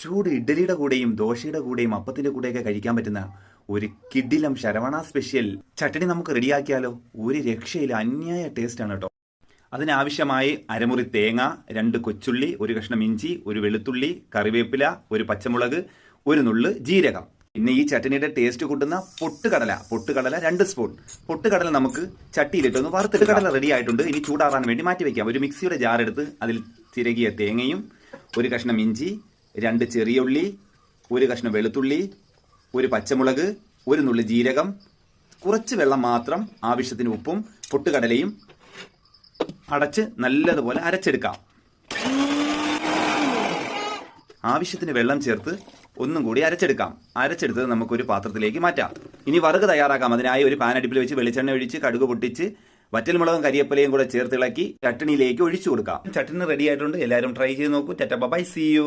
ചൂട് ഇഡ്ഡലിയുടെ കൂടെയും ദോശയുടെ കൂടെയും അപ്പത്തിന്റെ കൂടെയൊക്കെ കഴിക്കാൻ പറ്റുന്ന ഒരു കിഡിലം ശരവണ സ്പെഷ്യൽ ചട്ടണി നമുക്ക് റെഡിയാക്കിയാലോ. ഒരു രക്ഷയില്ല, അന്യായ ടേസ്റ്റ് ആണ് കേട്ടോ. അതിനാവശ്യമായി അരമുറി തേങ്ങ, 2 കൊച്ചുള്ളി, ഒരു കഷ്ണം ഇഞ്ചി, ഒരു വെളുത്തുള്ളി, കറിവേപ്പില, ഒരു പച്ചമുളക്, ഒരു നുള്ള് ജീരകം. പിന്നെ ഈ ചട്ടണിയുടെ ടേസ്റ്റ് കൂട്ടുന്ന പൊട്ടുകടല 2 സ്പൂൺ. പൊട്ടുകടല നമുക്ക് ചട്ടിയിലിട്ടൊന്ന് വറുത്തിട്ട് കടല റെഡി ആയിട്ടുണ്ട്. ഇനി ചൂടാറാൻ വേണ്ടി മാറ്റി വെക്കാം. ഒരു മിക്സിയുടെ ജാർ എടുത്ത് അതിൽ ചിരകിയ തേങ്ങയും, ഒരു കഷ്ണം ഇഞ്ചി, 2 ചെറിയ ഉള്ളി, ഒരു കഷ്ണം വെളുത്തുള്ളി, ഒരു പച്ചമുളക്, ഒരു നുള്ളി ജീരകം, കുറച്ച് വെള്ളം മാത്രം, ആവശ്യത്തിന് ഉപ്പും പൊട്ടുകടലയും അടച്ച് നല്ലതുപോലെ അരച്ചെടുക്കാം. ആവശ്യത്തിന് വെള്ളം ചേർത്ത് ഒന്നും കൂടി അരച്ചെടുക്കാം. അരച്ചെടുത്തത് നമുക്കൊരു പാത്രത്തിലേക്ക് മാറ്റാം. ഇനി വറുക് തയ്യാറാക്കാം. അതിനായി ഒരു പാൻ അടുപ്പിൽ വെച്ച് വെളിച്ചെണ്ണ ഒഴിച്ച് കടുക് പൊട്ടിച്ച് വറ്റൽമുളകും കരിയപ്പലയും കൂടെ ചേർത്തിളക്കി ചട്ടണിയിലേക്ക് ഒഴിച്ചു കൊടുക്കാം. ചട്ടണി റെഡി ആയിട്ടുണ്ട്. എല്ലാവരും ട്രൈ ചെയ്ത് നോക്കൂ. Tata bye, see U.